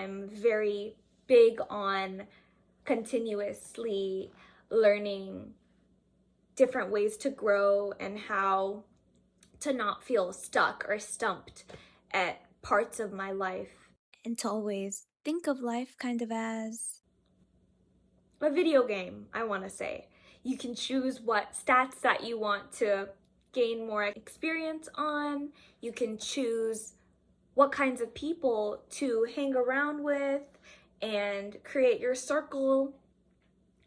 I'm very big on continuously learning different ways to grow and how to not feel stuck or stumped at parts of my life. And to always think of life kind of as A video game, I want to say. You can choose what stats that you want to gain more experience on. You can choose what kinds of people to hang around with and create your circle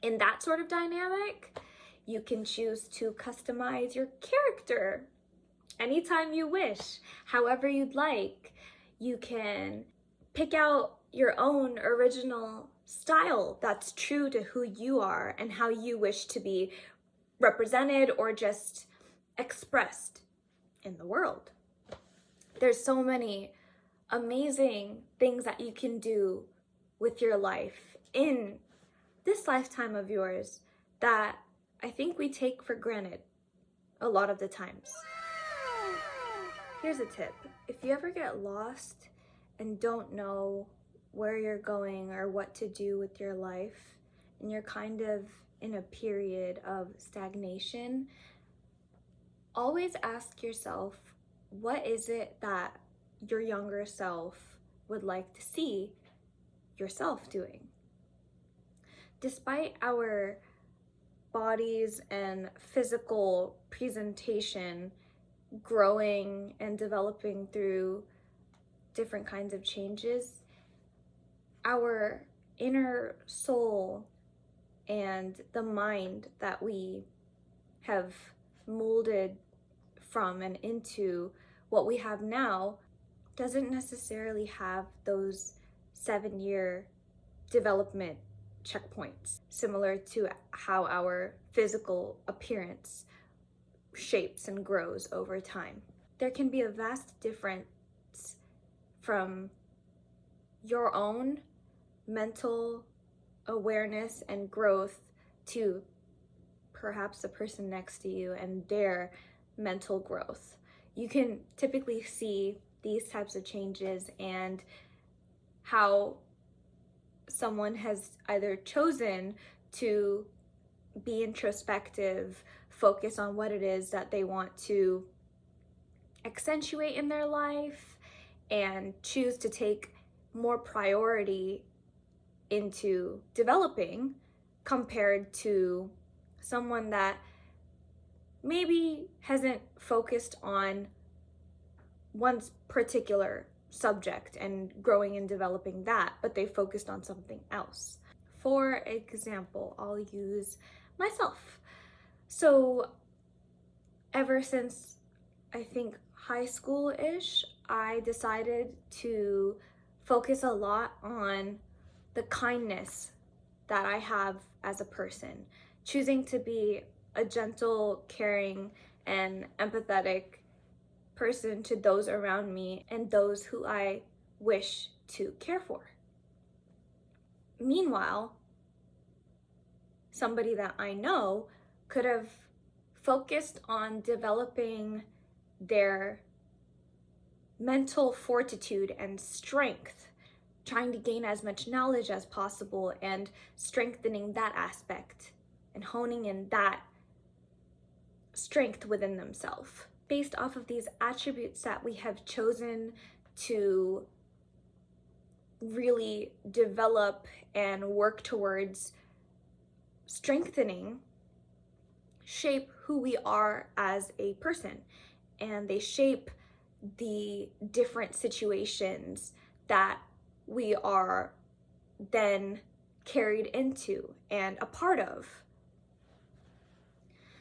in that sort of dynamic. You can choose to customize your character anytime you wish, however you'd like. You can pick out your own original style that's true to who you are and how you wish to be represented or just expressed in the world. There's so many amazing things that you can do with your life in this lifetime of yours that I think we take for granted a lot of the times. Here's a tip. If you ever get lost and don't know where you're going or what to do with your life, and you're kind of in a period of stagnation, always ask yourself, what is it that your younger self would like to see yourself doing? Despite our bodies and physical presentation growing and developing through different kinds of changes, our inner soul and the mind that we have molded from and into what we have now doesn't necessarily have those 7-year development checkpoints, similar to how our physical appearance shapes and grows over time. There can be a vast difference from your own mental awareness and growth to perhaps the person next to you and their mental growth. You can typically see these types of changes and how someone has either chosen to be introspective, focus on what it is that they want to accentuate in their life, and choose to take more priority into developing compared to someone that maybe hasn't focused on one particular subject and growing and developing that, but they focused on something else. For example, I'll use myself. So ever since I think high school-ish, I decided to focus a lot on the kindness that I have as a person, choosing to be a gentle, caring, and empathetic person to those around me and those who I wish to care for. Meanwhile, somebody that I know could have focused on developing their mental fortitude and strength, trying to gain as much knowledge as possible and strengthening that aspect and honing in that strength within themselves. Based off of these attributes that we have chosen to really develop and work towards strengthening, shape who we are as a person, and they shape the different situations that we are then carried into and a part of.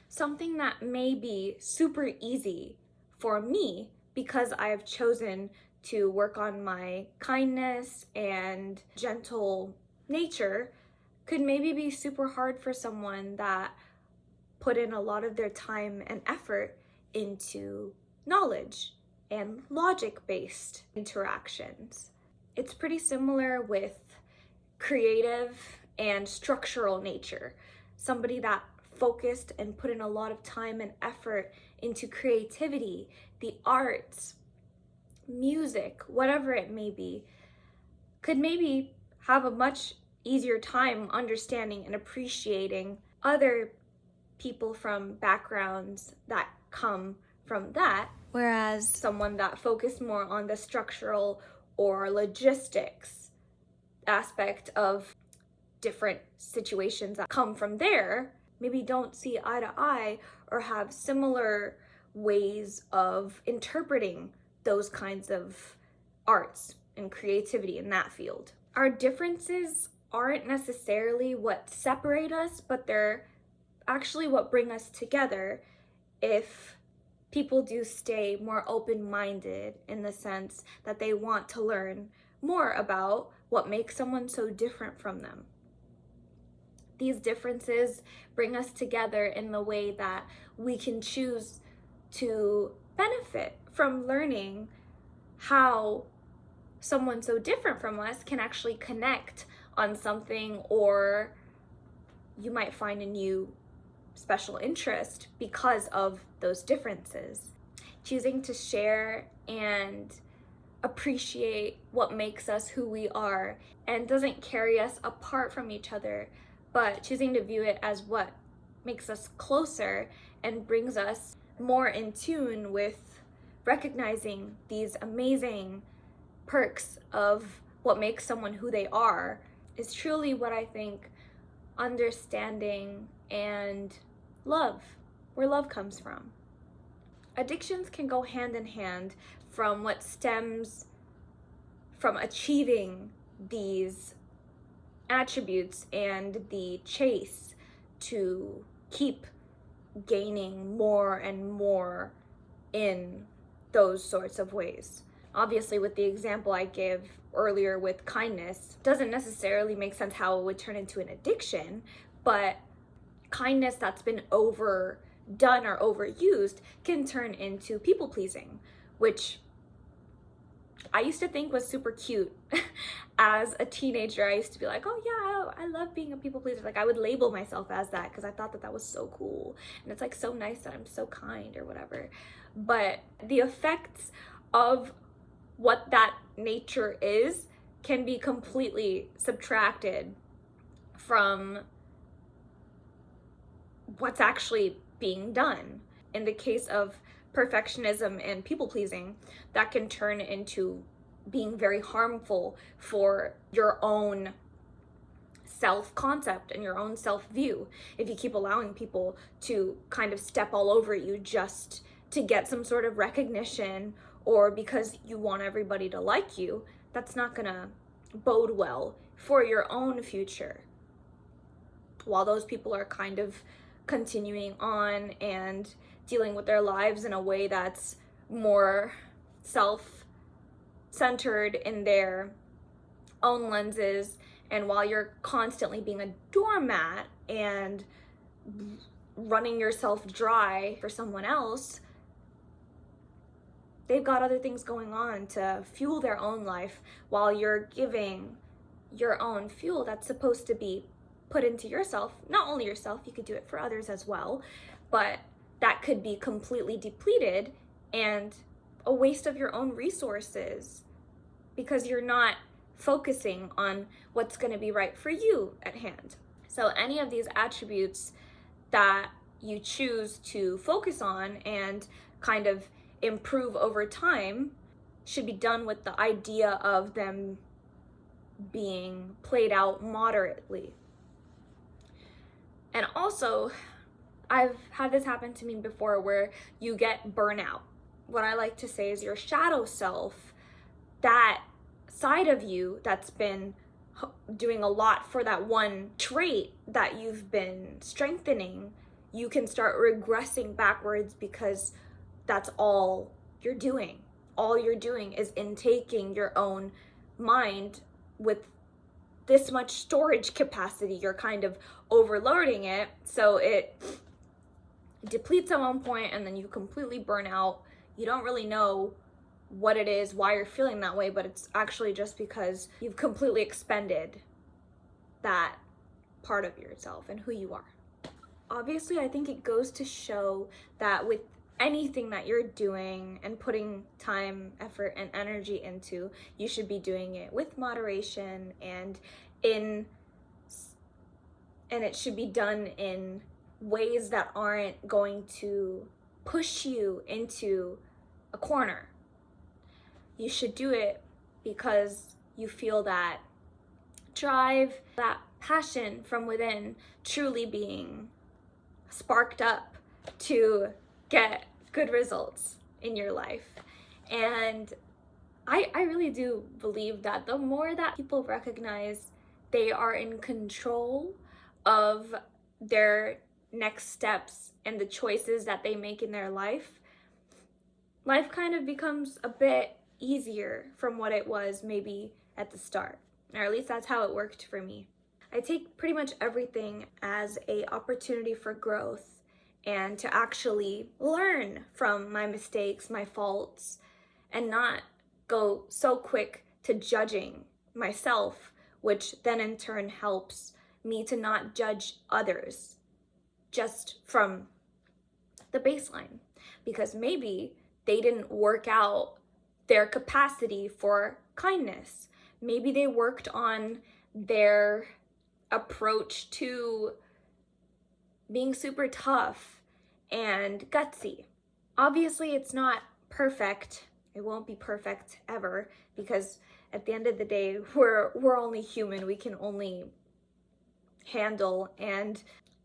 Something that may be super easy for me because I have chosen to work on my kindness and gentle nature could maybe be super hard for someone that put in a lot of their time and effort into knowledge and logic-based interactions. It's pretty similar with creative and structural nature. Somebody that focused and put in a lot of time and effort into creativity, the arts, music, whatever it may be, could maybe have a much easier time understanding and appreciating other people from backgrounds that come from that. Whereas Someone that focused more on the structural or logistics aspect of different situations that come from there maybe don't see eye to eye or have similar ways of interpreting those kinds of arts and creativity in that field. Our differences aren't necessarily what separate us, but they're actually what bring us together if people do stay more open-minded, in the sense that they want to learn more about what makes someone so different from them. These differences bring us together in the way that we can choose to benefit from learning how someone so different from us can actually connect on something, or you might find a new special interest because of those differences. Choosing to share and appreciate what makes us who we are and doesn't carry us apart from each other, but choosing to view it as what makes us closer and brings us more in tune with recognizing these amazing perks of what makes someone who they are, is truly what I think understanding and love, where love comes from. Addictions can go hand in hand from what stems from achieving these attributes and the chase to keep gaining more and more in those sorts of ways. Obviously, with the example I gave earlier with kindness, doesn't necessarily make sense how it would turn into an addiction, but kindness that's been overdone or overused can turn into people pleasing, which I used to think was super cute. As a teenager, I used to be like, oh yeah, I love being a people pleaser. Like, I would label myself as that because I thought that that was so cool. And it's like so nice that I'm so kind or whatever. But the effects of what that nature is can be completely subtracted from what's actually being done. In the case of perfectionism and people pleasing, that can turn into being very harmful for your own self-concept and your own self-view. If you keep allowing people to kind of step all over you just to get some sort of recognition, or because you want everybody to like you, that's not gonna bode well for your own future. While those people are kind of continuing on and dealing with their lives in a way that's more self-centered in their own lenses, and while you're constantly being a doormat and running yourself dry for someone else, they've got other things going on to fuel their own life, while you're giving your own fuel that's supposed to be put into yourself. Not only yourself, you could do it for others as well, but that could be completely depleted and a waste of your own resources because you're not focusing on what's going to be right for you at hand. So any of these attributes that you choose to focus on and kind of improve over time should be done with the idea of them being played out moderately. And also, I've had this happen to me before where you get burnout. What I like to say is your shadow self, that side of you that's been doing a lot for that one trait that you've been strengthening, you can start regressing backwards because that's all you're doing. All you're doing is intaking your own mind with this much storage capacity. You're kind of overloading it, so it depletes at one point and then you completely burn out. You don't really know what it is, why you're feeling that way, but it's actually just because you've completely expended that part of yourself and who you are. Obviously, I think it goes to show that with anything that you're doing and putting time, effort, and energy into, you should be doing it with moderation in and it should be done in ways that aren't going to push you into a corner. You should do it because you feel that drive, that passion from within truly being sparked up to get good results in your life. And I really do believe that the more that people recognize they are in control of their next steps and the choices that they make in their life kind of becomes a bit easier from what it was maybe at the start. Or at least that's how it worked for me. I take pretty much everything as a opportunity for growth and to actually learn from my mistakes, my faults, and not go so quick to judging myself, which then in turn helps me to not judge others just from the baseline, because maybe they didn't work out their capacity for kindness. Maybe they worked on their approach to being super tough and gutsy. Obviously, it's not perfect. It won't be perfect ever, because at the end of the day, we're only human. We can only handle and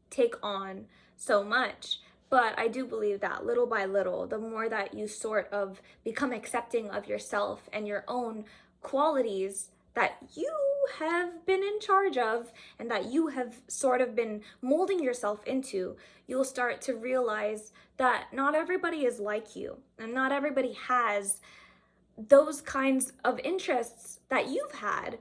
take on so much. But I do believe that little by little, the more that you sort of become accepting of yourself and your own qualities that you have been in charge of and that you have sort of been molding yourself into, you'll start to realize that not everybody is like you and not everybody has those kinds of interests that you've had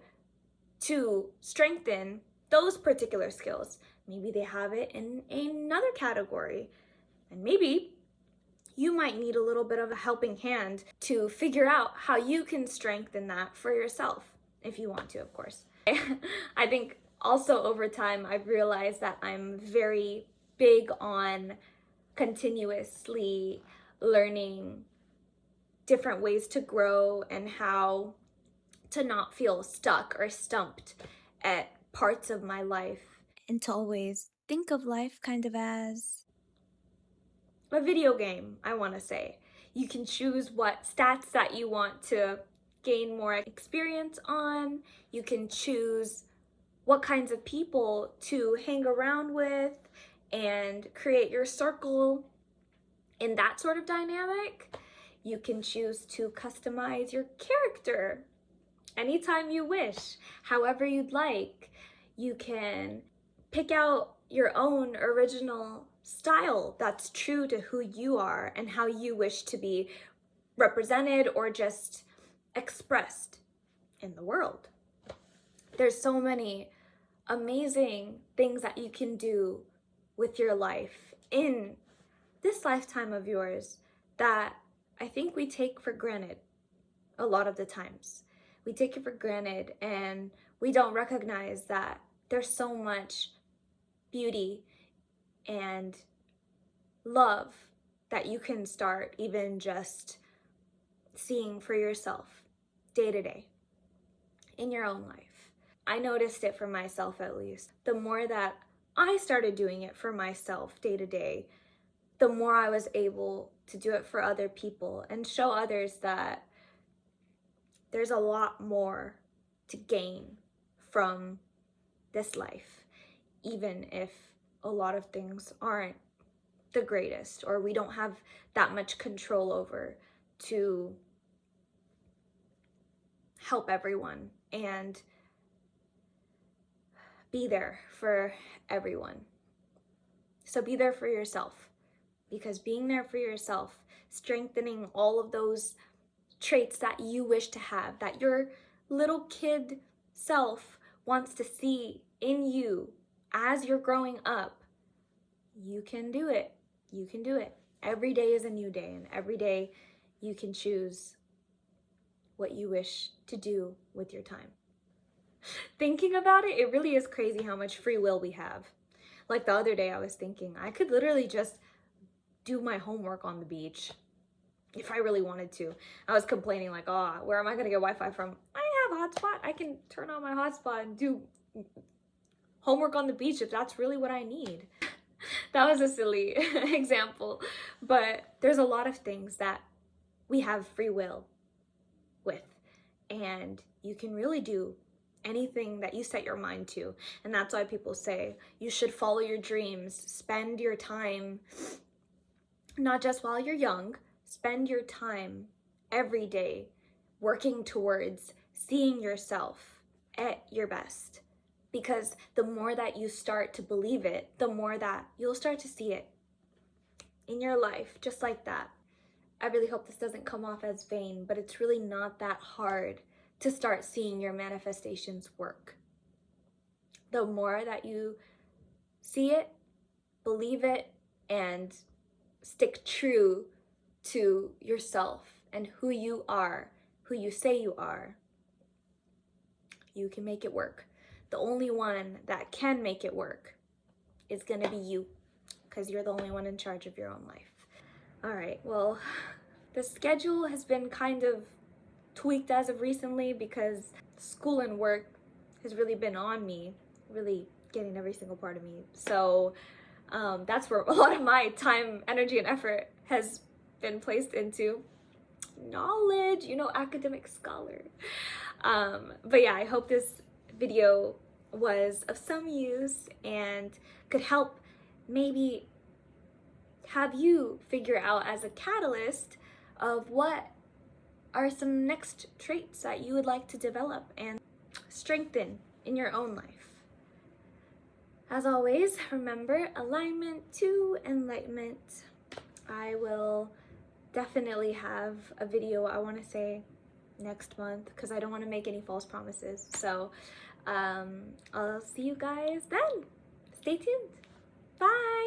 to strengthen those particular skills. Maybe they have it in another category, and maybe you might need a little bit of a helping hand to figure out how you can strengthen that for yourself, if you want to, of course. I think also over time, I've realized that I'm very big on continuously learning different ways to grow and how to not feel stuck or stumped at parts of my life. And to always think of life kind of as A video game, I want to say. You can choose what stats that you want to gain more experience on. You can choose what kinds of people to hang around with and create your circle in that sort of dynamic. You can choose to customize your character anytime you wish, however you'd like. You can pick out your own original style that's true to who you are and how you wish to be represented or just expressed in the world. There's so many amazing things that you can do with your life in this lifetime of yours that I think we take for granted a lot of the times. We take it for granted and we don't recognize that there's so much beauty and love that you can start even just seeing for yourself day to day in your own life. I noticed it for myself, at least. The more that I started doing it for myself day to day, the more I was able to do it for other people and show others that there's a lot more to gain from this life, even if a lot of things aren't the greatest or we don't have that much control over to help everyone and be there for everyone. So be there for yourself, because being there for yourself, strengthening all of those traits that you wish to have, that your little kid self wants to see in you as you're growing up, you can do it. You can do it. Every day is a new day, and every day you can choose what you wish to do with your time. Thinking about it, it really is crazy how much free will we have. Like the other day, I was thinking I could literally just do my homework on the beach if I really wanted to. I was complaining like, oh, where am I gonna get Wi-Fi from? I have a hotspot. I can turn on my hotspot and do homework on the beach if that's really what I need. That was a silly example, but there's a lot of things that we have free will with, and you can really do anything that you set your mind to. And that's why people say you should follow your dreams, spend your time, not just while you're young, spend your time every day working towards seeing yourself at your best. Because the more that you start to believe it, the more that you'll start to see it in your life, just like that. I really hope this doesn't come off as vain, but it's really not that hard to start seeing your manifestations work. The more that you see it, believe it, and stick true to yourself and who you are, who you say you are, you can make it work. The only one that can make it work is gonna be you, because you're the only one in charge of your own life. All right, well, the schedule has been kind of tweaked as of recently because school and work has really been on me, really getting every single part of me. So that's where a lot of my time, energy, and effort has been placed into knowledge, academic scholar. But yeah, I hope this video was of some use and could help maybe have you figure out as a catalyst of what are some next traits that you would like to develop and strengthen in your own life. As always, remember, alignment to enlightenment. I will definitely have a video, I want to say next month, because I don't want to make any false promises. So I'll see you guys then. Stay tuned. Bye.